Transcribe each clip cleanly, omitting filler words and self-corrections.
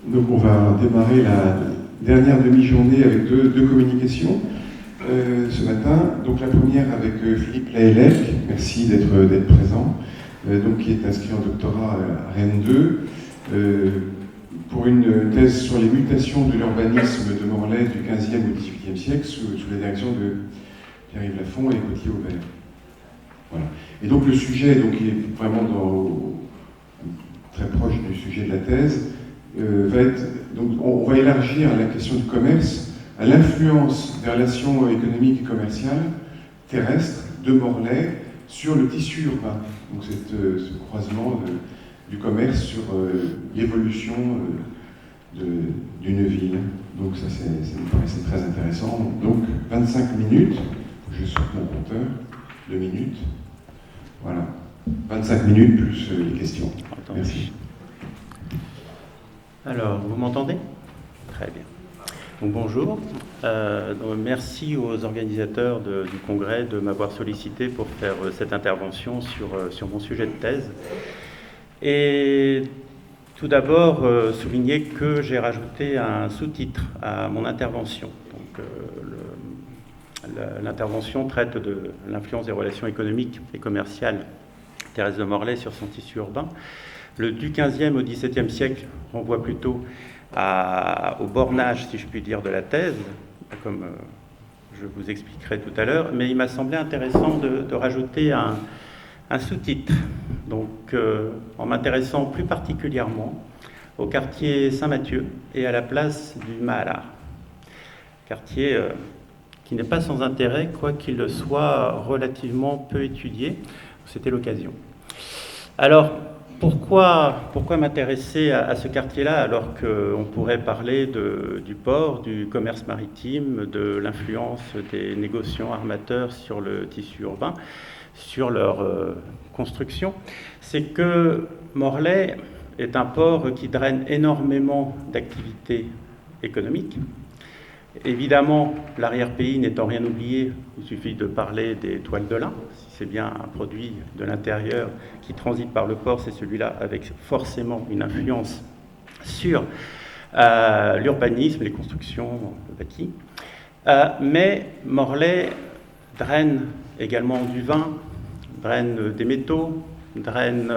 Donc on va démarrer la dernière demi-journée avec deux communications ce matin. Donc la première avec Philippe Laëllec, merci d'être présent, donc qui est inscrit en doctorat à Rennes 2, pour une thèse sur les mutations de l'urbanisme de Morlaix du XVe au XVIIIe siècle sous la direction de Pierre-Yves Lafont et Gauthier Aubert. Voilà. Et donc le sujet, donc, il est vraiment très proche du sujet de la thèse, va être, donc on va élargir la question du commerce à l'influence des relations économiques et commerciales terrestres de Morlaix sur le tissu urbain. Donc ce croisement du commerce sur l'évolution d'une ville. Donc ça, ça me paraissait très intéressant. Donc 25 minutes, je saute mon compteur, 2 minutes. Voilà, 25 minutes plus les questions. Merci. Alors, vous m'entendez? Très bien. Donc, bonjour. Donc, merci aux organisateurs du congrès de m'avoir sollicité pour faire cette intervention sur mon sujet de thèse. Et tout d'abord, souligner que j'ai rajouté un sous-titre à mon intervention. Donc, l'intervention traite de l'influence des relations économiques et commerciales terrestres de Morlaix sur son tissu urbain. Du XVe au XVIIe siècle renvoie plutôt au bornage, si je puis dire, de la thèse, comme je vous expliquerai tout à l'heure, mais il m'a semblé intéressant de rajouter un sous-titre, donc en m'intéressant plus particulièrement au quartier Saint-Mathieu et à la place du Mahalard. Quartier qui n'est pas sans intérêt, quoiqu'il soit relativement peu étudié. C'était l'occasion. Alors, pourquoi m'intéresser à ce quartier-là alors qu'on pourrait parler du port, du commerce maritime, de l'influence des négociants armateurs sur le tissu urbain, sur leur construction? C'est que Morlaix est un port qui draine énormément d'activités économiques. Évidemment, l'arrière-pays n'étant rien oublié, il suffit de parler des toiles de lin. Si c'est bien un produit de l'intérieur qui transite par le port, c'est celui-là avec forcément une influence sur l'urbanisme, les constructions, le bâti. Mais Morlaix draine également du vin, draine des métaux, draine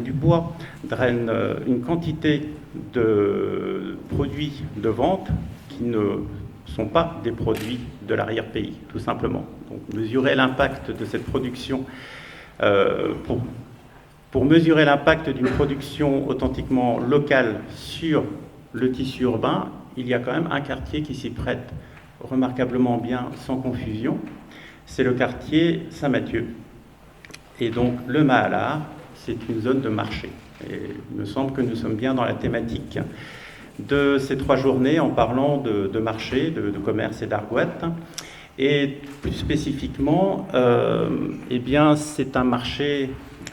du bois, draine une quantité de produits de vente qui ne sont pas des produits de l'arrière-pays, tout simplement. Donc mesurer l'impact de cette production, pour mesurer l'impact d'une production authentiquement locale sur le tissu urbain, il y a quand même un quartier qui s'y prête remarquablement bien, sans confusion, c'est le quartier Saint-Mathieu. Et donc le Mahalard, c'est une zone de marché. Et il me semble que nous sommes bien dans la thématique de ces 3 journées en parlant de marché, de commerce et d'argoite. Et plus spécifiquement, eh bien, c'est un marché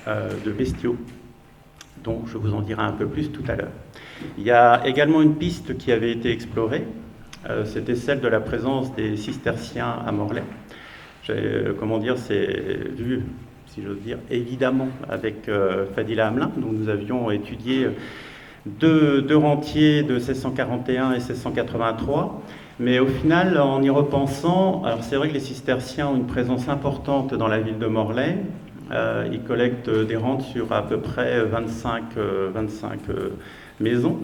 de bestiaux, dont je vous en dirai un peu plus tout à l'heure. Il y a également une piste qui avait été explorée, c'était celle de la présence des cisterciens à Morlaix. C'est vu, si j'ose dire, évidemment avec Fadila Hamelin, dont nous avions étudié deux rentiers de 1641 et 1683. Mais au final, en y repensant, alors c'est vrai que les cisterciens ont une présence importante dans la ville de Morlaix. Ils collectent des rentes sur à peu près 25 maisons.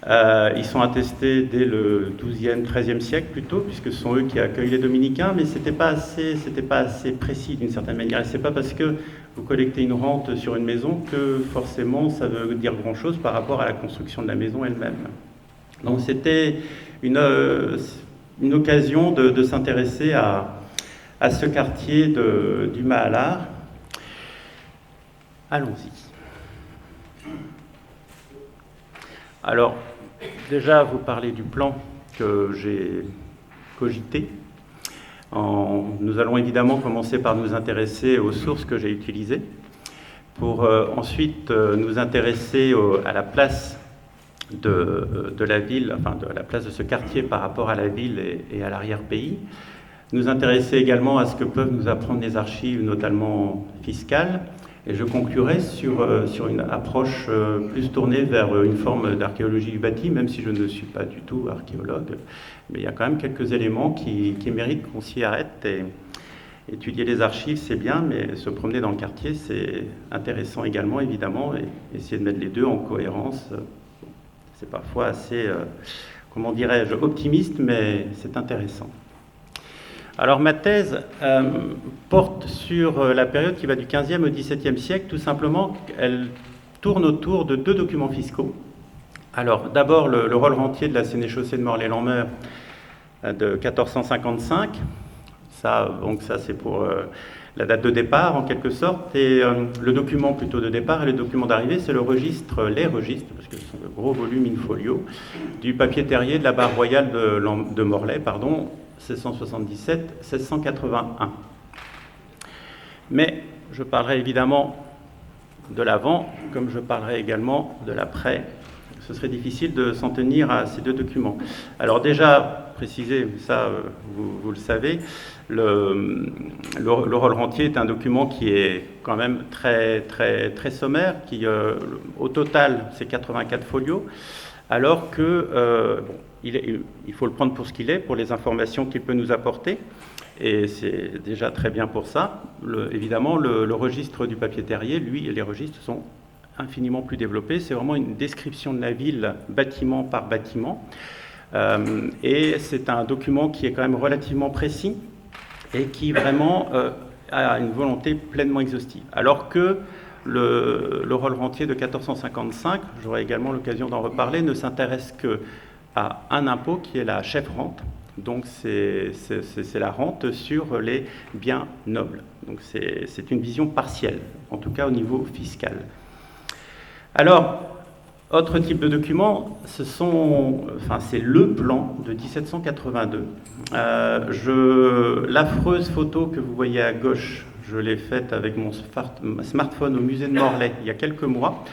Ils sont attestés dès le XIIe, XIIIe siècle plutôt, puisque ce sont eux qui accueillent les dominicains, mais c'était pas assez précis d'une certaine manière. Et c'est pas parce que vous collectez une rente sur une maison que forcément ça veut dire grand-chose par rapport à la construction de la maison elle-même. Donc c'était une occasion de s'intéresser à ce quartier du Mahalard. Allons-y. Alors, déjà, vous parlez du plan que j'ai cogité. Nous allons évidemment commencer par nous intéresser aux sources que j'ai utilisées, pour ensuite nous intéresser à la place de la ville, enfin de la place de ce quartier par rapport à la ville et à l'arrière-pays. Nous intéresser également à ce que peuvent nous apprendre les archives, notamment fiscales, Et je conclurai sur une approche plus tournée vers une forme d'archéologie du bâti, même si je ne suis pas du tout archéologue. Mais il y a quand même quelques éléments qui méritent qu'on s'y arrête. Et étudier les archives, c'est bien, mais se promener dans le quartier, c'est intéressant également, évidemment. Et essayer de mettre les deux en cohérence, c'est parfois assez, comment dirais-je, optimiste, mais c'est intéressant. Alors ma thèse porte sur la période qui va du XVe au XVIIe siècle. Tout simplement, elle tourne autour de deux documents fiscaux. Alors d'abord le rôle rentier de la sénéchaussée de Morlaix-Lanmeur de 1455. Ça c'est pour la date de départ en quelque sorte. Et le document plutôt de départ et le document d'arrivée, c'est les registres, parce que ce sont de gros volumes in-folio, du papier terrier de la barre royale de Morlaix, 1677-1681. Mais je parlerai évidemment de l'avant, comme je parlerai également de l'après. Ce serait difficile de s'en tenir à ces deux documents. Alors déjà, préciser, ça vous le savez, le rôle rentier est un document qui est quand même très, très, très sommaire, qui au total c'est 84 folios, alors que il faut le prendre pour ce qu'il est, pour les informations qu'il peut nous apporter, et c'est déjà très bien pour ça. Évidemment, le registre du papier terrier, lui, les registres sont infiniment plus développés. C'est vraiment une description de la ville, bâtiment par bâtiment, et c'est un document qui est quand même relativement précis et qui vraiment a une volonté pleinement exhaustive. Alors que le rôle rentier de 1455, j'aurai également l'occasion d'en reparler, ne s'intéresse qu'à un impôt qui est la chef-rente. Donc c'est la rente sur les biens nobles. Donc c'est une vision partielle, en tout cas au niveau fiscal. Alors, autre type de document, c'est le plan de 1782. L'affreuse photo que vous voyez à gauche, je l'ai faite avec mon smartphone au musée de Morlaix il y a quelques mois.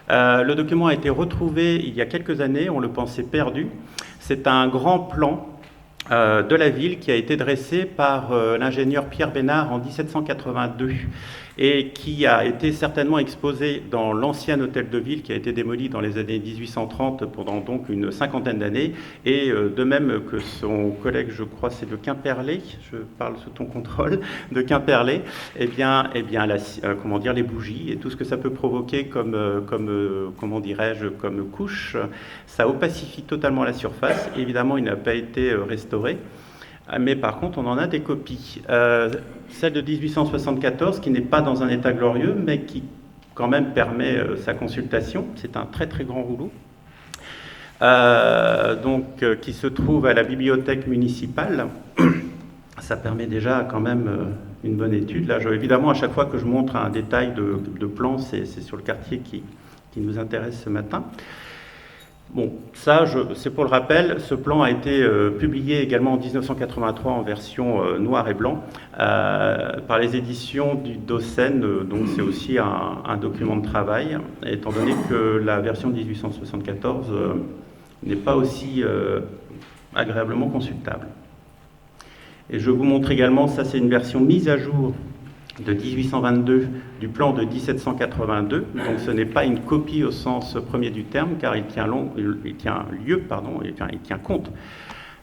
Le document a été retrouvé il y a quelques années, on le pensait perdu. C'est un grand plan de la ville qui a été dressé par l'ingénieur Pierre Bénard en 1782 et qui a été certainement exposé dans l'ancien hôtel de ville qui a été démoli dans les années 1830 pendant donc une cinquantaine d'années, et de même que son collègue, je crois c'est de Quimperlé, je parle sous ton contrôle, de Quimperlé, comment dire, les bougies et tout ce que ça peut provoquer comme couche, ça opacifie totalement la surface. Évidemment, il n'a pas été restauré. Mais par contre, on en a des copies. Celle de 1874, qui n'est pas dans un état glorieux, mais qui quand même permet sa consultation. C'est un très très grand rouleau, qui se trouve à la bibliothèque municipale. Ça permet déjà quand même une bonne étude. Là, évidemment, à chaque fois que je montre un détail de plan, c'est sur le quartier qui nous intéresse ce matin. Bon, ça, c'est pour le rappel. Ce plan a été publié également en 1983 en version noir et blanc par les éditions du Docène. Donc c'est aussi un document de travail, étant donné que la version de 1874 n'est pas aussi agréablement consultable. Et je vous montre également, ça c'est une version mise à jour de 1822 du plan de 1782, donc ce n'est pas une copie au sens premier du terme, car il tient compte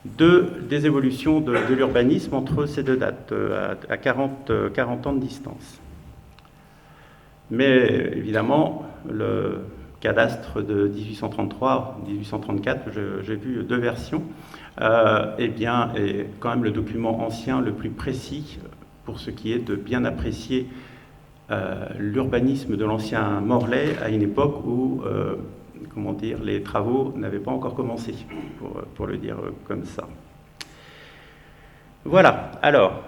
des évolutions de l'urbanisme entre ces deux dates, à 40 ans de distance. Mais évidemment, le cadastre de 1833-1834, j'ai vu deux versions, est quand même le document ancien le plus précis pour ce qui est de bien apprécier l'urbanisme de l'ancien Morlaix à une époque où les travaux n'avaient pas encore commencé, pour le dire comme ça. Voilà, alors,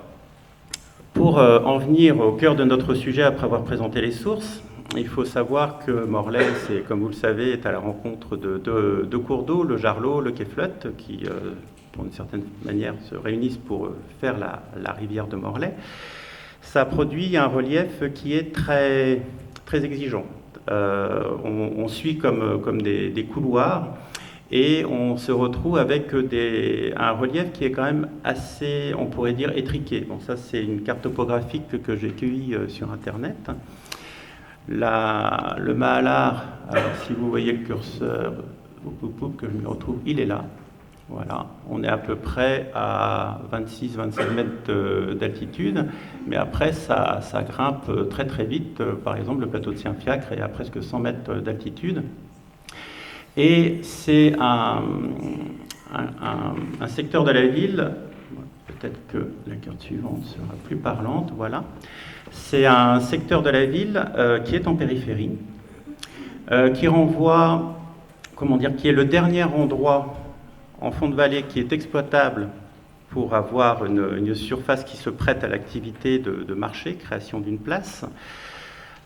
pour en venir au cœur de notre sujet après avoir présenté les sources, il faut savoir que Morlaix, comme vous le savez, est à la rencontre de deux cours d'eau, le Jarlot, le Quai-Flotte, qui, pour une certaine manière, se réunissent pour faire la rivière de Morlaix. Ça produit un relief qui est très, très exigeant. On suit comme des couloirs et on se retrouve avec un relief qui est quand même assez, on pourrait dire, étriqué. Bon, ça, c'est une carte topographique que j'ai cueillie sur Internet. Le Mahallar, alors si vous voyez le curseur, que je me retrouve, il est là. Voilà, on est à peu près à 26-27 mètres d'altitude, mais après ça grimpe très très vite. Par exemple, le plateau de Saint-Fiacre est à presque 100 mètres d'altitude. Et c'est un secteur de la ville, peut-être que la carte suivante sera plus parlante, voilà. C'est un secteur de la ville qui est en périphérie, qui renvoie, qui est le dernier endroit en fond de vallée qui est exploitable pour avoir une surface qui se prête à l'activité de marché, création d'une place.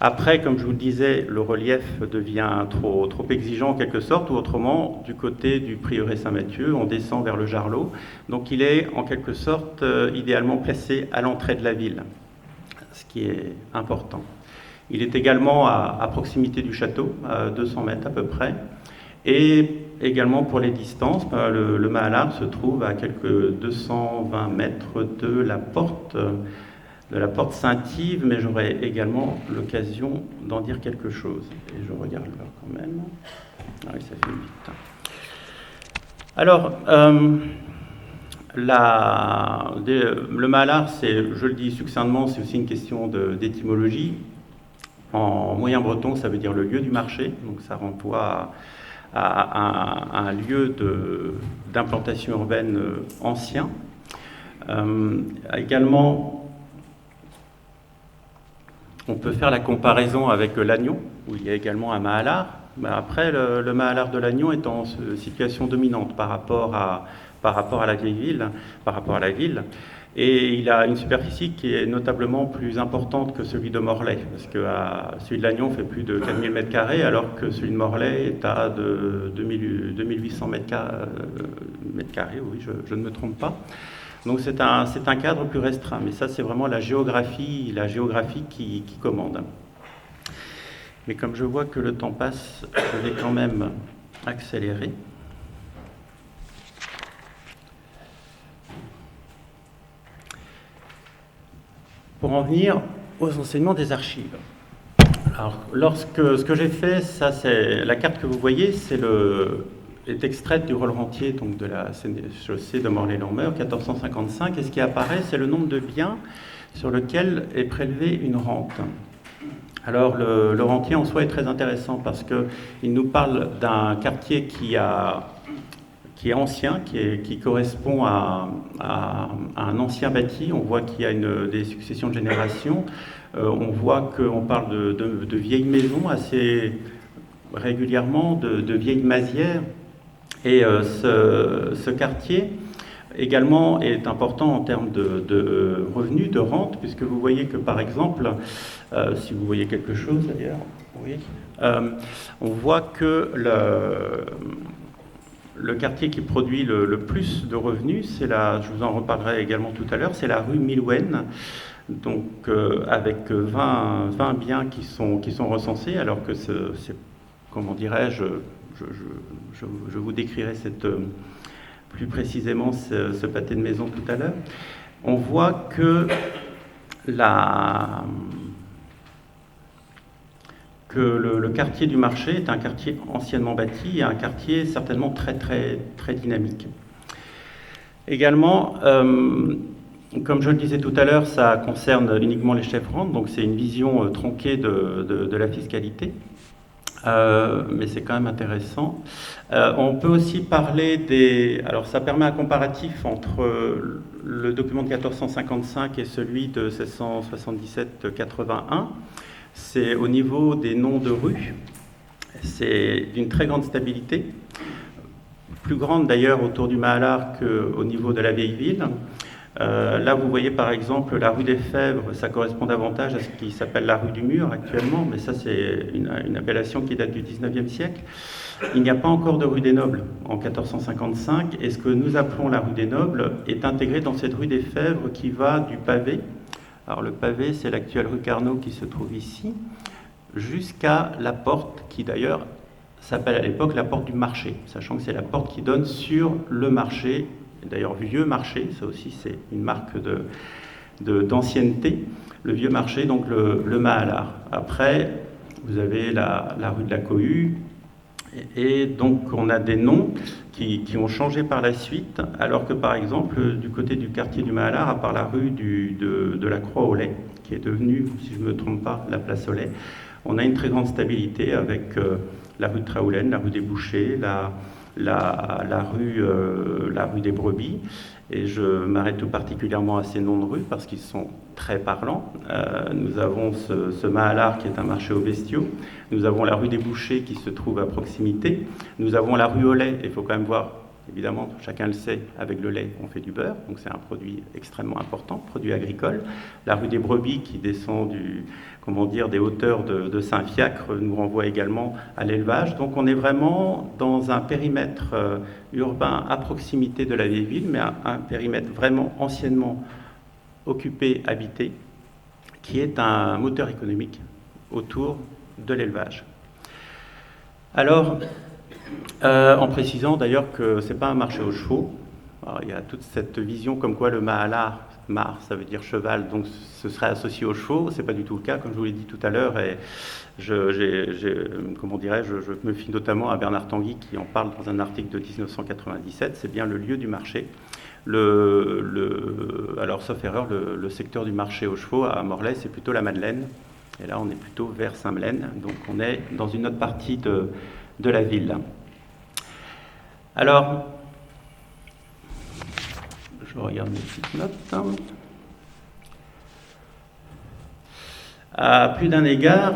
Après, comme je vous le disais, le relief devient trop exigeant en quelque sorte, ou autrement, du côté du prieuré Saint-Mathieu, on descend vers le Jarlot. Donc il est en quelque sorte idéalement placé à l'entrée de la ville, ce qui est important. Il est également à proximité du château, à 200 mètres à peu près. Et également pour les distances, le Mahallar se trouve à quelques 220 mètres de la porte Saint-Yves, mais j'aurai également l'occasion d'en dire quelque chose. Et je regarde l'heure quand même. Ah oui, ça fait vite. Alors, le Mahallar, je le dis succinctement, c'est aussi une question d'étymologie. En moyen breton, ça veut dire le lieu du marché, donc ça renvoie à un lieu d'implantation urbaine ancien. Également, on peut faire la comparaison avec Lannion, où il y a également un Mahallar. Après, le Mahallar de Lannion est en situation dominante par rapport à la vieille ville, par rapport à la ville. Et il a une superficie qui est notablement plus importante que celui de Morlaix, parce que celui de Lannion fait plus de 4000 m², alors que celui de Morlaix est à 2800 m², oui, je ne me trompe pas. Donc c'est un cadre plus restreint, mais ça c'est vraiment la géographie qui commande. Mais comme je vois que le temps passe, je vais quand même accélérer. Pour en venir aux enseignements des archives. Alors, ce que j'ai fait, ça c'est la carte que vous voyez, est extraite du rôle rentier donc de la chaussée de Morlaix-Lormeur, 1455, et ce qui apparaît, c'est le nombre de biens sur lequel est prélevée une rente. Alors, le rentier en soi est très intéressant parce qu'il nous parle d'un quartier qui est ancien, qui correspond à un ancien bâti. On voit qu'il y a des successions de générations. On voit qu'on parle de vieilles maisons assez régulièrement, de vieilles masières. Et ce quartier également est important en termes de revenus, de rente, puisque vous voyez que par exemple, si vous voyez quelque chose d'ailleurs, oui, on voit que le quartier qui produit le plus de revenus, je vous en reparlerai également tout à l'heure, c'est la rue Milouen, donc avec 20 biens qui sont recensés, alors que c'est comment dirais-je, je vous décrirai plus précisément ce pâté de maison tout à l'heure. On voit que le quartier du marché est un quartier anciennement bâti et un quartier certainement très, très, très dynamique. Également, comme je le disais tout à l'heure, ça concerne uniquement les chefs-rentes, donc c'est une vision tronquée de la fiscalité, mais c'est quand même intéressant. On peut aussi parler alors ça permet un comparatif entre le document de 1455 et celui de 1677-81. C'est au niveau des noms de rues, c'est d'une très grande stabilité, plus grande d'ailleurs autour du Mahallar qu'au niveau de la vieille ville. Là, vous voyez par exemple la rue des Fèvres, ça correspond davantage à ce qui s'appelle la rue du Mur actuellement, mais ça c'est une appellation qui date du 19e siècle. Il n'y a pas encore de rue des Nobles en 1455, et ce que nous appelons la rue des Nobles est intégré dans cette rue des Fèvres qui va du pavé. Alors le pavé, c'est l'actuelle rue Carnot qui se trouve ici, jusqu'à la porte qui d'ailleurs s'appelle à l'époque la porte du marché, sachant que c'est la porte qui donne sur le marché, d'ailleurs vieux marché, ça aussi c'est une marque d'ancienneté, le vieux marché, donc le Mahallar. Après, vous avez la rue de la Cohue, et donc on a des noms qui ont changé par la suite, alors que par exemple du côté du quartier du Mahalard, à part la rue de la Croix au Lait, qui est devenue, si je ne me trompe pas, la place au Lait, on a une très grande stabilité avec la rue de Traoulaine, la rue des Bouchers, la rue des Brebis. Et je m'arrête tout particulièrement à ces noms de rues parce qu'ils sont très parlants. Nous avons ce Mahalard qui est un marché aux bestiaux. Nous avons la rue des Bouchers qui se trouve à proximité. Nous avons la rue au lait. Il faut quand même voir, évidemment, chacun le sait, avec le lait, on fait du beurre. Donc c'est un produit extrêmement important, produit agricole. La rue des Brebis qui descend des hauteurs de Saint-Fiacre nous renvoie également à l'élevage. Donc on est vraiment dans un périmètre urbain à proximité de la vieille ville, mais un périmètre vraiment anciennement occupé, habité, qui est un moteur économique autour de l'élevage. Alors, en précisant d'ailleurs que ce n'est pas un marché aux chevaux. Alors, il y a toute cette vision comme quoi le Mahalard, mar, ça veut dire cheval, donc ce serait associé aux chevaux. Ce n'est pas du tout le cas, comme je vous l'ai dit tout à l'heure. Et je me fie notamment à Bernard Tanguy qui en parle dans un article de 1997. C'est bien le lieu du marché. Alors, sauf erreur, le secteur du marché aux chevaux à Morlaix, c'est plutôt la Madeleine. Et là, on est plutôt vers Saint-Melaine. Donc, on est dans une autre partie de la ville. Alors, je regarde mes petites notes. À plus d'un égard,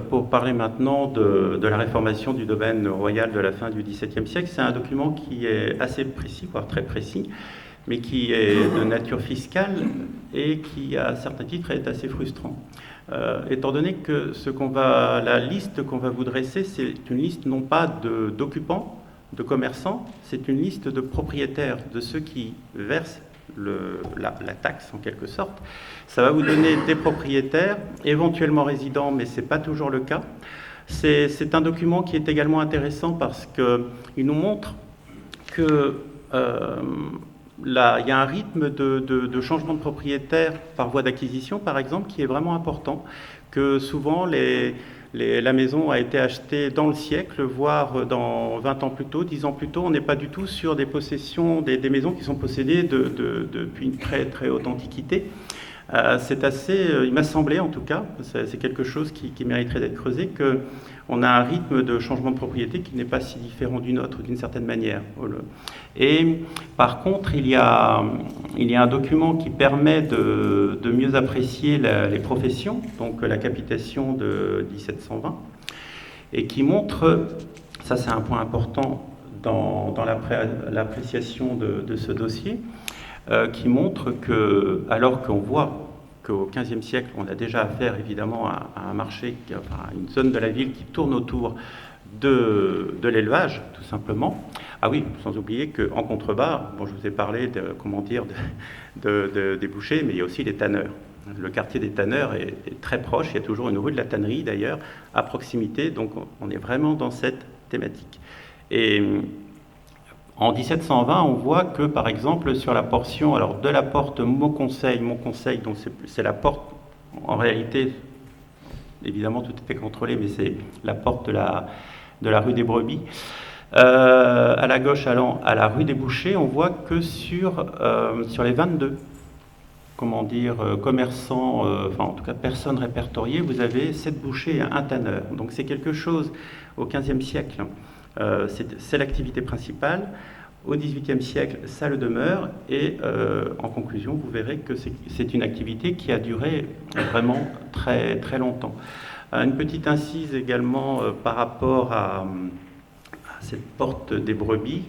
pour parler maintenant de la réformation du domaine royal de la fin du XVIIe siècle, c'est un document qui est assez précis, voire très précis, mais qui est de nature fiscale et qui, à certains titres, est assez frustrant. Étant donné que la liste qu'on va vous dresser, c'est une liste non pas d'occupants, de commerçants, c'est une liste de propriétaires, de ceux qui versent la taxe en quelque sorte. Ça va vous donner des propriétaires, éventuellement résidents, mais ce n'est pas toujours le cas. C'est un document qui est également intéressant parce qu'il nous montre que il y a un rythme de changement de propriétaire par voie d'acquisition, par exemple, qui est vraiment important, que souvent la maison a été achetée dans le siècle, voire dans 20 ans plus tôt, 10 ans plus tôt. On n'est pas du tout sur des possessions, des maisons qui sont possédées depuis une très très haute antiquité. C'est assez, il m'a semblé en tout cas, c'est quelque chose qui mériterait d'être creusé, qu'on a un rythme de changement de propriété qui n'est pas si différent du nôtre d'une certaine manière. Et par contre, il y a un document qui permet de mieux apprécier les professions, donc la capitation de 1720, et qui montre, ça c'est un point important dans l'appréciation de ce dossier, qui montre que, alors qu'on voit qu'au XVe siècle, on a déjà affaire évidemment à un marché, à une zone de la ville qui tourne autour de l'élevage, tout simplement. Ah oui, sans oublier qu'en contrebas, je vous ai parlé des bouchers, mais il y a aussi les tanneurs. Le quartier des tanneurs est très proche, il y a toujours une rue de la tannerie d'ailleurs, à proximité, donc on est vraiment dans cette thématique. Et en 1720, on voit que, par exemple, sur la portion de la porte Mauconseil, donc c'est la porte, en réalité, évidemment tout était contrôlé, mais c'est la porte de la rue des Brebis. À la gauche, allant à la rue des Bouchers, on voit que sur les 22 commerçants, en tout cas personnes répertoriées, vous avez 7 bouchers et un tanneur. Donc c'est quelque chose au XVe siècle. C'est l'activité principale. Au XVIIIe siècle, ça le demeure. Et en conclusion, vous verrez que c'est une activité qui a duré vraiment très, très longtemps. Une petite incise également par rapport à cette porte des Brebis.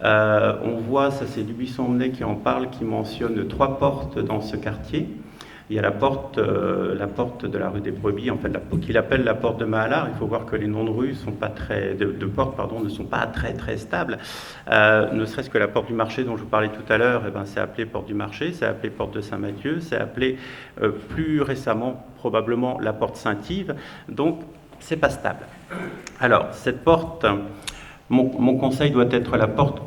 On voit, ça c'est Dubuisson-Menais qui en parle, qui mentionne 3 portes dans ce quartier. Il y a la porte de la rue des Brebis, en fait, qu'il appelle la porte de Mahalard. Il faut voir que les noms de rues de portes ne sont pas très très stables. Ne serait-ce que la porte du marché dont je vous parlais tout à l'heure, c'est appelé porte du marché, c'est appelé porte de Saint-Mathieu, c'est appelé plus récemment probablement la porte Saint-Yves. Donc c'est pas stable. Alors cette porte, mon conseil doit être la porte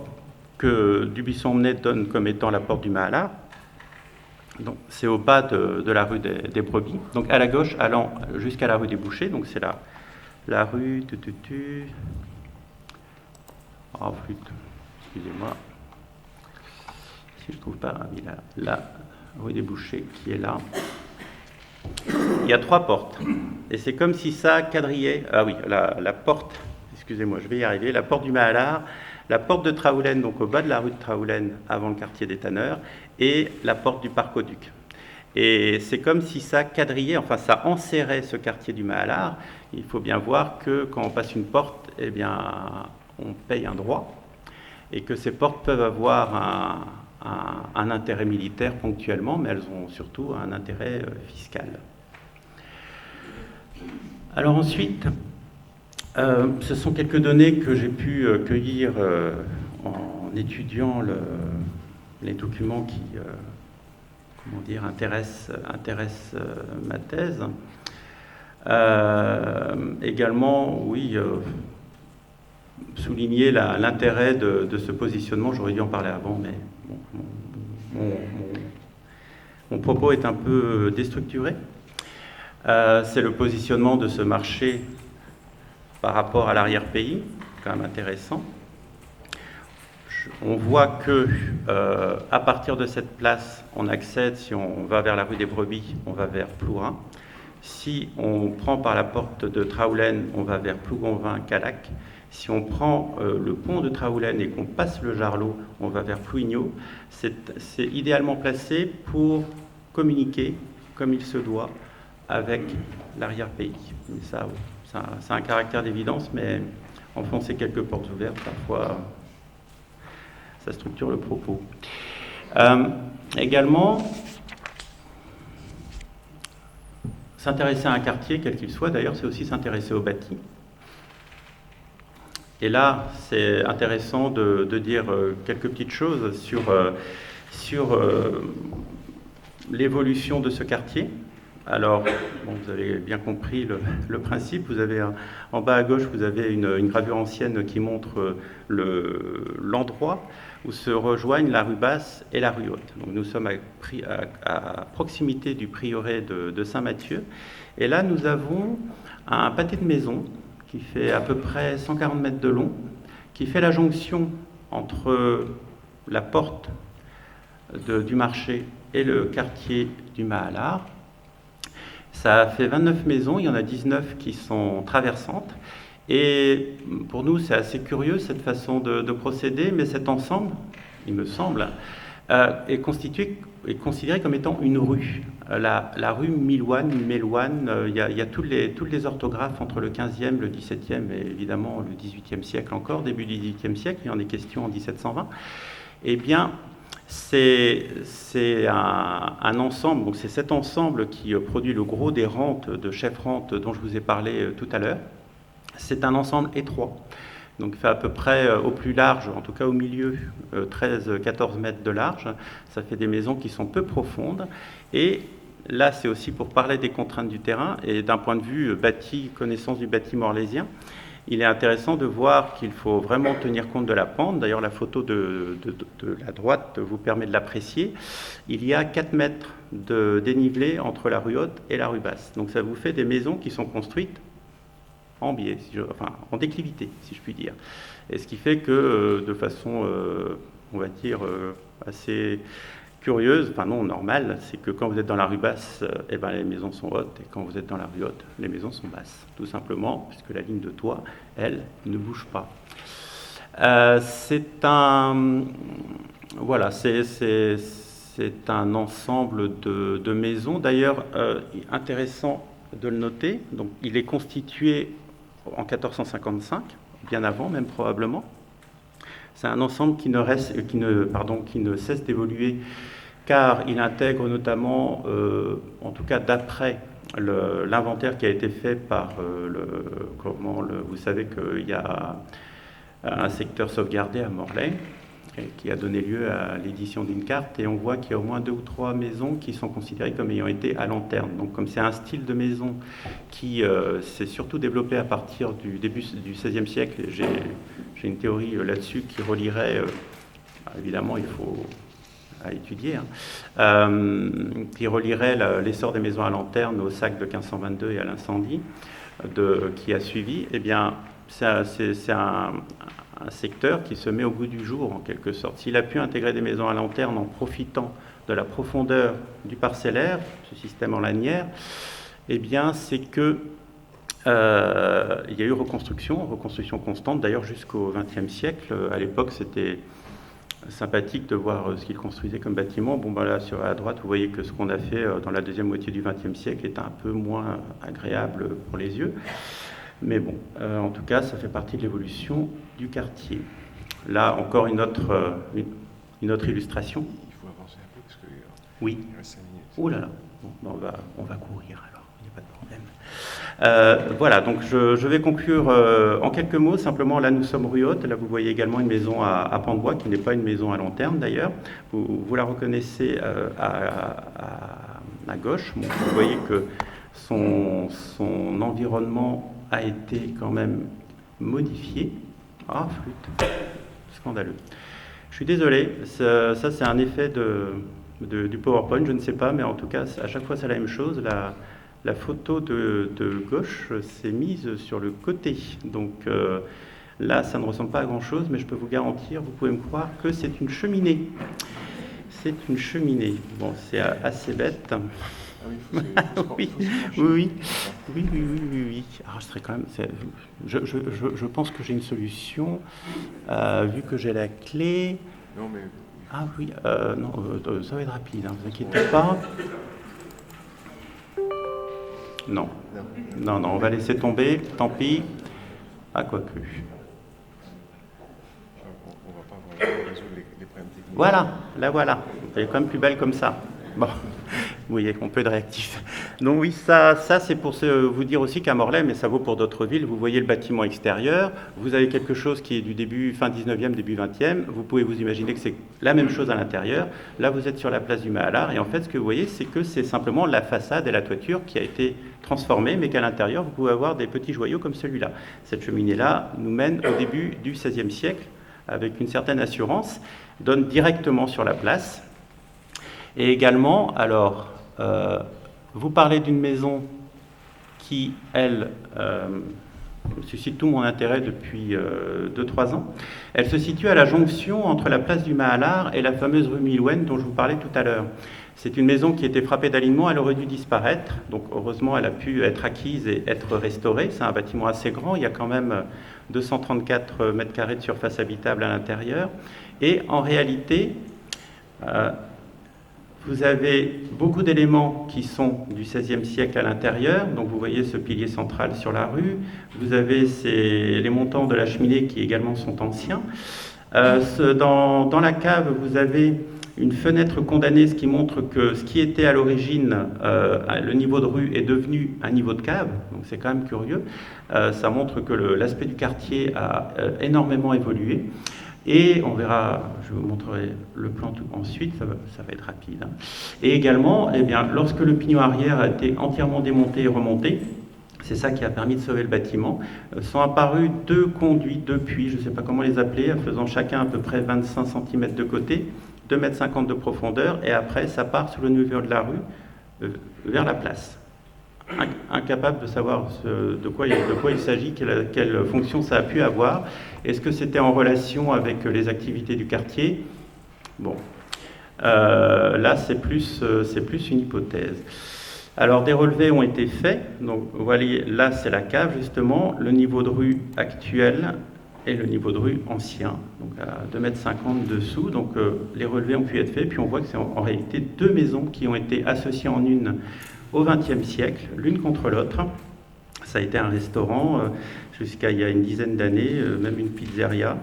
que Dubuisson-Menais donne comme étant la porte du Mahalard. Donc, c'est au bas de la rue des Brebis, donc à la gauche allant jusqu'à la rue des Bouchers, donc c'est la rue... Oh, flûte, excusez-moi. Si je ne trouve pas, la rue des Bouchers qui est là. Il y a 3 portes. Et c'est comme si ça quadrillait... Ah oui, la porte, excusez-moi, je vais y arriver. La porte du Mahalard, la porte de Traoulen, donc au bas de la rue de Traoulen, avant le quartier des Tanneurs, et la porte du Parc Auduc. Et c'est comme si ça quadrillait, enfin ça enserrait ce quartier du Mahalard. Il faut bien voir que quand on passe une porte, eh bien, on paye un droit, et que ces portes peuvent avoir un intérêt militaire ponctuellement, mais elles ont surtout un intérêt fiscal. Alors ensuite, ce sont quelques données que j'ai pu cueillir en étudiant les documents qui intéressent ma thèse. Également, oui, souligner l'intérêt de ce positionnement. J'aurais dû en parler avant, mais bon, mon propos est un peu déstructuré. C'est le positionnement de ce marché par rapport à l'arrière-pays, quand même intéressant. On voit que à partir de cette place, on accède, si on va vers la rue des Brebis, on va vers Plourin. Si on prend par la porte de Traoulen, on va vers Plougonvin-Calac. Si on prend le pont de Traoulen et qu'on passe le Jarlot, on va vers Plouignot. C'est idéalement placé pour communiquer comme il se doit avec l'arrière-pays. Ça a un caractère d'évidence, mais enfoncer quelques portes ouvertes, parfois, ça structure le propos. Également, s'intéresser à un quartier, quel qu'il soit, d'ailleurs, c'est aussi s'intéresser au bâti. Et là, c'est intéressant de dire quelques petites choses sur l'évolution de ce quartier. Alors, bon, vous avez bien compris le principe. Vous avez en bas à gauche, vous avez une gravure ancienne qui montre l'endroit où se rejoignent la rue Basse et la rue Haute. Donc, nous sommes à proximité du prieuré de Saint-Mathieu. Et là, nous avons un pâté de maisons qui fait à peu près 140 mètres de long, qui fait la jonction entre la porte du marché et le quartier du Mahalard. Ça fait 29 maisons, il y en a 19 qui sont traversantes. Et pour nous, c'est assez curieux cette façon de procéder, mais cet ensemble, il me semble, est considéré comme étant une rue. La rue Milouane, Mélouane, il y a toutes les orthographes entre le 15e, le 17e et évidemment le 18e siècle encore, début du 18e siècle, il y en est question en 1720. Eh bien, c'est un ensemble, donc c'est cet ensemble qui produit le gros des rentes, de chefs-rentes dont je vous ai parlé tout à l'heure. C'est un ensemble étroit, donc il fait à peu près au plus large, en tout cas au milieu, 13-14 mètres de large. Ça fait des maisons qui sont peu profondes. Et là, c'est aussi pour parler des contraintes du terrain et d'un point de vue connaissance du bâti morlaisien. Il est intéressant de voir qu'il faut vraiment tenir compte de la pente. D'ailleurs, la photo de la droite vous permet de l'apprécier. Il y a 4 mètres de dénivelé entre la rue Haute et la rue Basse. Donc ça vous fait des maisons qui sont construites en biais, en déclivité, si je puis dire. Et ce qui fait que de façon, on va dire, assez curieuse, enfin non, normale, c'est que quand vous êtes dans la rue Basse, les maisons sont hautes, et quand vous êtes dans la rue Haute, les maisons sont basses, tout simplement, puisque la ligne de toit, elle, ne bouge pas. C'est un ensemble de maisons, d'ailleurs, intéressant de le noter. Donc, il est constitué en 1455, bien avant même probablement. C'est un ensemble qui ne cesse d'évoluer, car il intègre notamment, en tout cas d'après l'inventaire qui a été fait par vous savez qu'il y a un secteur sauvegardé à Morlaix, qui a donné lieu à l'édition d'une carte, et on voit qu'il y a au moins 2 ou 3 maisons qui sont considérées comme ayant été à lanterne. Donc comme c'est un style de maison qui s'est surtout développé à partir du début du XVIe siècle, et j'ai une théorie là-dessus qui relierait, évidemment il faut à étudier, qui relierait l'essor des maisons à lanterne au sac de 1522 et à l'incendie. qui a suivi, eh bien, c'est un secteur qui se met au goût du jour, en quelque sorte. S'il a pu intégrer des maisons à lanterne en profitant de la profondeur du parcellaire, ce système en lanière, eh bien, c'est que il y a eu reconstruction constante, d'ailleurs jusqu'au XXe siècle. À l'époque, c'était sympathique de voir ce qu'ils construisaient comme bâtiment. Bon, ben là, à droite, vous voyez que ce qu'on a fait dans la deuxième moitié du XXe siècle est un peu moins agréable pour les yeux. Mais bon, en tout cas, ça fait partie de l'évolution du quartier. Là, encore une autre illustration. Il faut avancer un peu parce que oui. Il reste 5 minutes. Oh là là, bon, on va courir alors, il n'y a pas de problème. Voilà, donc je vais conclure en quelques mots. Simplement, là, nous sommes rue Haute. Là, vous voyez également une maison à pan de bois, qui n'est pas une maison à lanterne d'ailleurs. Vous la reconnaissez à gauche. Bon, vous voyez que son environnement a été quand même modifié. Ah, flûte, scandaleux. Je suis désolé, ça c'est un effet du PowerPoint, je ne sais pas, mais en tout cas, à chaque fois c'est la même chose. La photo de gauche s'est mise sur le côté. Donc là, ça ne ressemble pas à grand-chose, mais je peux vous garantir, vous pouvez me croire, que c'est une cheminée. C'est une cheminée. Bon, c'est assez bête. Oui. Alors, je serais quand même. Je pense que j'ai une solution, vu que j'ai la clé. Non, mais. Ah oui, non, ça va être rapide, ne vous inquiétez pas. Non, on va laisser tomber, tant pis. Ah, quoi que. On va pas vraiment résoudre les problèmes techniques. Voilà, la voilà. Elle est quand même plus belle comme ça. Bon. Vous voyez, on peut être réactif. Donc oui, ça c'est pour vous dire aussi qu'à Morlaix, mais ça vaut pour d'autres villes, vous voyez le bâtiment extérieur, vous avez quelque chose qui est du début, fin 19e, début 20e, vous pouvez vous imaginer que c'est la même chose à l'intérieur. Là, vous êtes sur la place du Mahalard, et en fait, ce que vous voyez, c'est que c'est simplement la façade et la toiture qui a été transformée, mais qu'à l'intérieur, vous pouvez avoir des petits joyaux comme celui-là. Cette cheminée-là nous mène au début du XVIe siècle, avec une certaine assurance, donne directement sur la place. Et également, alors, vous parlez d'une maison qui, elle, suscite tout mon intérêt depuis 2-3 ans. Elle se situe à la jonction entre la place du Mahalard et la fameuse rue Milouen dont je vous parlais tout à l'heure. C'est une maison qui était frappée d'alignement, elle aurait dû disparaître. Donc heureusement, elle a pu être acquise et être restaurée. C'est un bâtiment assez grand, il y a quand même 234 mètres carrés de surface habitable à l'intérieur. Et en réalité, vous avez beaucoup d'éléments qui sont du XVIe siècle à l'intérieur. Donc vous voyez ce pilier central sur la rue. Vous avez les montants de la cheminée qui également sont anciens. Dans la cave, vous avez une fenêtre condamnée, ce qui montre que ce qui était à l'origine le niveau de rue est devenu un niveau de cave. Donc c'est quand même curieux. Ça montre que l'aspect du quartier a énormément évolué. Et on verra, je vous montrerai le plan ensuite, ça va être rapide. Hein. Et également, eh bien, lorsque le pignon arrière a été entièrement démonté et remonté, c'est ça qui a permis de sauver le bâtiment, sont apparus 2 conduits, 2 puits, je ne sais pas comment les appeler, faisant chacun à peu près 25 cm de côté, 2,50 m de profondeur, et après ça part sur le niveau de la rue vers la place. Incapable de savoir de quoi il s'agit, quelle fonction ça a pu avoir. Est-ce que c'était en relation avec les activités du quartier? Bon, là c'est plus une hypothèse. Alors des relevés ont été faits. Donc vous voyez, là c'est la cave justement, le niveau de rue actuel et le niveau de rue ancien, donc à 2,50 m dessous. Donc les relevés ont pu être faits, puis on voit que c'est en réalité 2 maisons qui ont été associées en une au XXe siècle, l'une contre l'autre. Ça a été un restaurant jusqu'à il y a une dizaine d'années, même une pizzeria.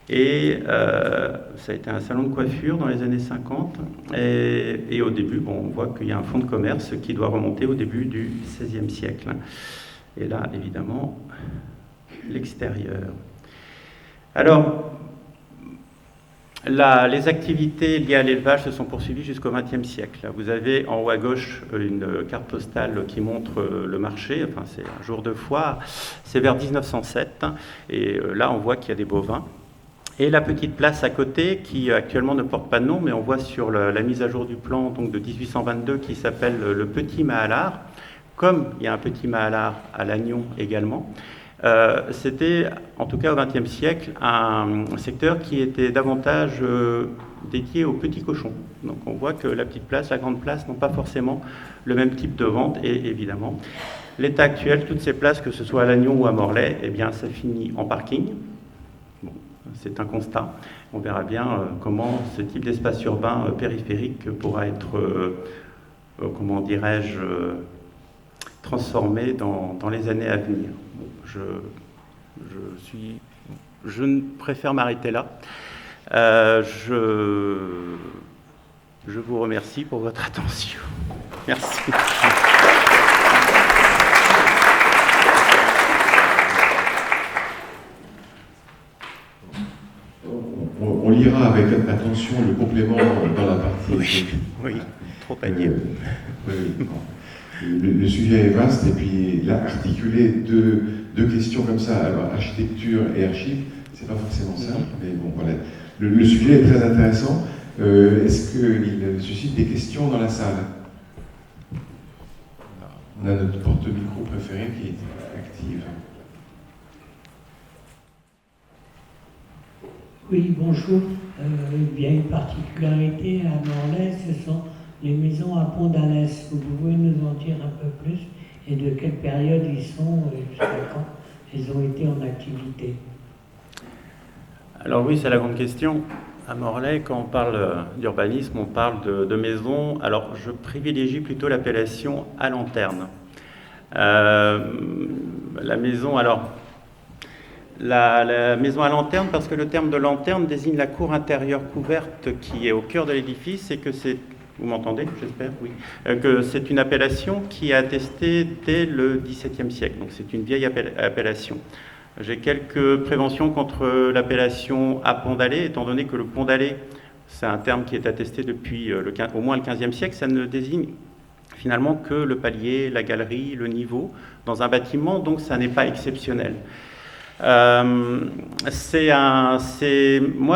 Et ça a été un salon de coiffure dans les années 50. Et au début, bon, on voit qu'il y a un fonds de commerce qui doit remonter au début du XVIe siècle. Et là, évidemment, l'extérieur. Alors, les activités liées à l'élevage se sont poursuivies jusqu'au XXe siècle. Vous avez en haut à gauche une carte postale qui montre le marché, enfin c'est un jour de foire, c'est vers 1907, et là on voit qu'il y a des bovins. Et la petite place à côté, qui actuellement ne porte pas de nom, mais on voit sur la mise à jour du plan donc de 1822 qui s'appelle le Petit Mahalard, comme il y a un petit Mahallar à Lannion également, c'était, en tout cas au XXe siècle, un secteur qui était davantage dédié aux petits cochons. Donc on voit que la petite place, la grande place n'ont pas forcément le même type de vente, et évidemment, l'état actuel, toutes ces places, que ce soit à Lannion ou à Morlaix, eh bien, ça finit en parking. Bon, c'est un constat. On verra bien comment ce type d'espace urbain périphérique pourra être, comment dirais-je, transformé dans les années à venir. Bon, je préfère m'arrêter là. Je vous remercie pour votre attention. Merci. On lira avec attention le complément dans la partie. Oui, trop à dire. Oui. Le sujet est vaste, et puis là, articuler deux questions comme ça, alors architecture et archives, c'est pas forcément simple, mais bon, voilà. Le sujet est très intéressant. Est-ce qu'il suscite des questions dans la salle? On a notre porte-micro préféré qui est active. Oui, bonjour. Il y a une particularité à Morlaix, ce sont les maisons à pont d'Alès. Vous pouvez nous en dire un peu plus, et de quelle période ils sont et jusqu'à quand ils ont été en activité? Alors oui, c'est la grande question. À Morlaix, quand on parle d'urbanisme, on parle de maisons. Alors je privilégie plutôt l'appellation à lanterne. La maison, alors... La maison à lanterne, parce que le terme de lanterne désigne la cour intérieure couverte qui est au cœur de l'édifice, et que c'est, vous m'entendez, j'espère, oui, que c'est une appellation qui est attestée dès le XVIIe siècle, donc c'est une vieille appellation. J'ai quelques préventions contre l'appellation à pont d'allée, étant donné que le pont d'allée, c'est un terme qui est attesté depuis au moins le XVe siècle, ça ne désigne finalement que le palier, la galerie, le niveau dans un bâtiment, donc ça n'est pas exceptionnel. Moi,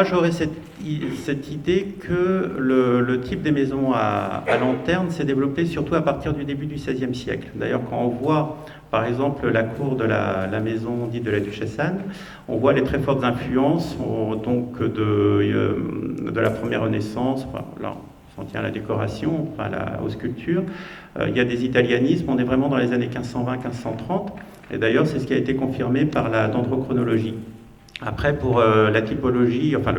j'aurais cette idée que le type des maisons à lanterne s'est développé surtout à partir du début du XVIe siècle. D'ailleurs, quand on voit, par exemple, la cour de la maison dite de la Duchesse Anne, on voit les très fortes influences donc de la première Renaissance. Là, on s'en tient à la décoration, aux sculptures. Il y a des italianismes. On est vraiment dans les années 1520-1530. Et d'ailleurs, c'est ce qui a été confirmé par la dendrochronologie. Après, pour la typologie, enfin,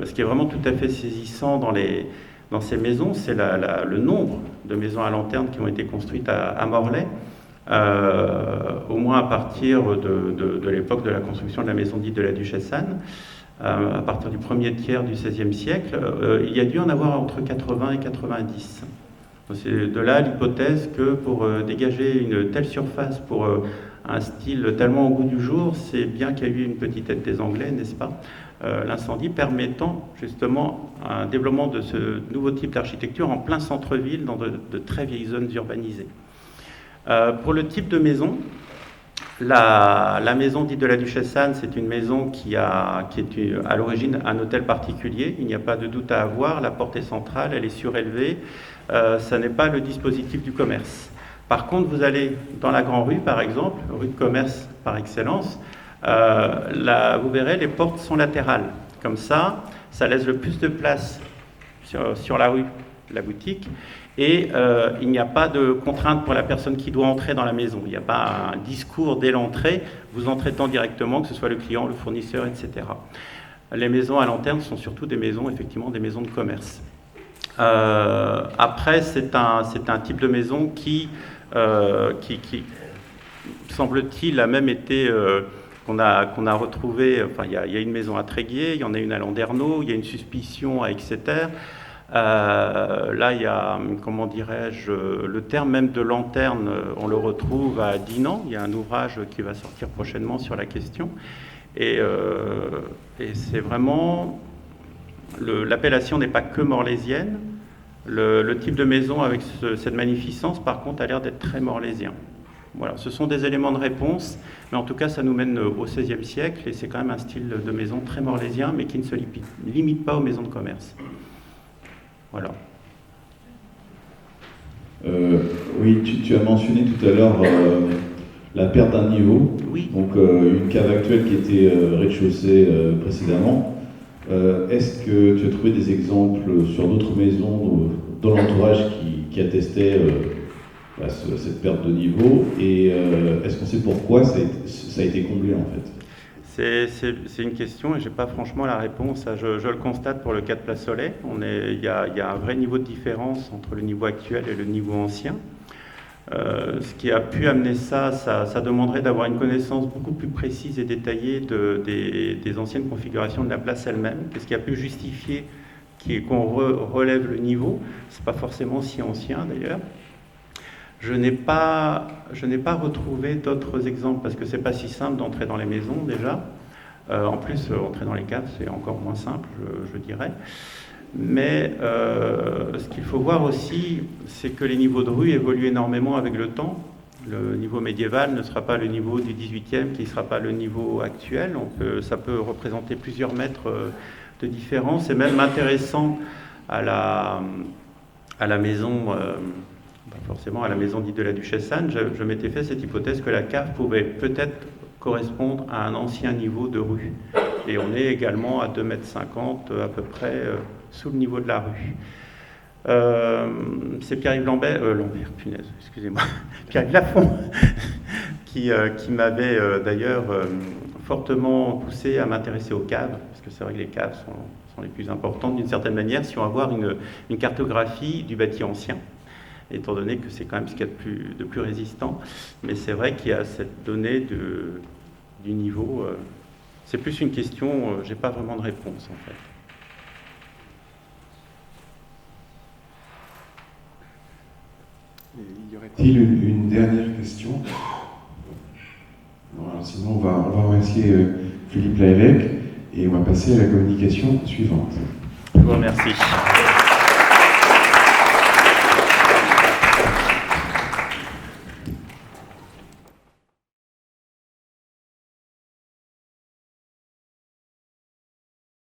ce qui est vraiment tout à fait saisissant dans ces maisons, c'est le nombre de maisons à lanterne qui ont été construites à Morlaix, au moins à partir de l'époque de la construction de la maison dite de la Duchesse Anne, à partir du premier tiers du XVIe siècle. Il y a dû en avoir entre 80 et 90. C'est de là l'hypothèse que pour dégager une telle surface pour un style tellement au goût du jour, c'est bien qu'il y a eu une petite aide des Anglais, n'est-ce pas, l'incendie permettant justement un développement de ce nouveau type d'architecture en plein centre-ville, dans de très vieilles zones urbanisées. Pour le type de maison, la maison dite de la Duchesse Anne, c'est une maison qui est à l'origine un hôtel particulier. Il n'y a pas de doute à avoir. La porte est centrale, elle est surélevée. Ça n'est pas le dispositif du commerce. Par contre, vous allez dans la Grand Rue, par exemple, rue de commerce par excellence, vous verrez, les portes sont latérales. Comme ça laisse le plus de place sur la rue, la boutique, et il n'y a pas de contrainte pour la personne qui doit entrer dans la maison. Il n'y a pas un discours dès l'entrée, vous entrez tant directement, que ce soit le client, le fournisseur, etc. Les maisons à lanterne sont surtout des maisons, effectivement, des maisons de commerce. Après, c'est un type de maison qui semble-t-il, a même été... qu'on a retrouvé, enfin il y a une maison à Tréguier, il y en a une à Landerneau, il y a une suspicion à Exeter. Là, il y a, comment dirais-je, le terme même de lanterne, on le retrouve à Dinan. Il y a un ouvrage qui va sortir prochainement sur la question. Et c'est vraiment... L'appellation n'est pas que morlaisienne. Le type de maison avec cette magnificence, par contre, a l'air d'être très morlaisien. Voilà, ce sont des éléments de réponse, mais en tout cas, ça nous mène au XVIe siècle, et c'est quand même un style de maison très morlaisien, mais qui ne se limite pas aux maisons de commerce. Voilà. Oui, tu as mentionné tout à l'heure la perte d'un niveau. Oui. Donc une cave actuelle qui était rez-de-chaussée précédemment. Est-ce que tu as trouvé des exemples sur d'autres maisons dans l'entourage qui attestaient cette perte de niveau? Et est-ce qu'on sait pourquoi ça a été comblé en fait? C'est une question et je n'ai pas franchement la réponse. Je le constate pour le cas de Place Soleil. Il y a un vrai niveau de différence entre le niveau actuel et le niveau ancien. Ce qui a pu amener ça demanderait d'avoir une connaissance beaucoup plus précise et détaillée des anciennes configurations de la place elle-même. Qu'est-ce qui a pu justifier qu'on relève le niveau? C'est pas forcément si ancien d'ailleurs. Je n'ai pas retrouvé d'autres exemples parce que c'est pas si simple d'entrer dans les maisons déjà. En plus, entrer dans les caves, c'est encore moins simple, je dirais. Mais ce qu'il faut voir aussi, c'est que les niveaux de rue évoluent énormément avec le temps. Le niveau médiéval ne sera pas le niveau du 18e, qui ne sera pas le niveau actuel. Ça peut représenter plusieurs mètres de différence. C'est même intéressant à la maison, forcément à la maison dite de la Duchesse Anne. Je m'étais fait cette hypothèse que la cave pouvait peut-être correspondre à un ancien niveau de rue. Et on est également à 2,50 m à peu près sous le niveau de la rue. C'est Pierre-Yves Lambert, punaise, excusez-moi, Pierre-Yves Lafont, qui m'avait d'ailleurs fortement poussé à m'intéresser aux caves, parce que c'est vrai que les caves sont les plus importantes d'une certaine manière, si on va avoir une cartographie du bâti ancien, étant donné que c'est quand même ce qu'il y a de plus résistant. Mais c'est vrai qu'il y a cette donnée du niveau. C'est plus une question, j'ai pas vraiment de réponse en fait. Et y aurait-il une dernière question? Alors, sinon, on va remercier Philippe Laëllec et on va passer à la communication suivante. Je vous remercie.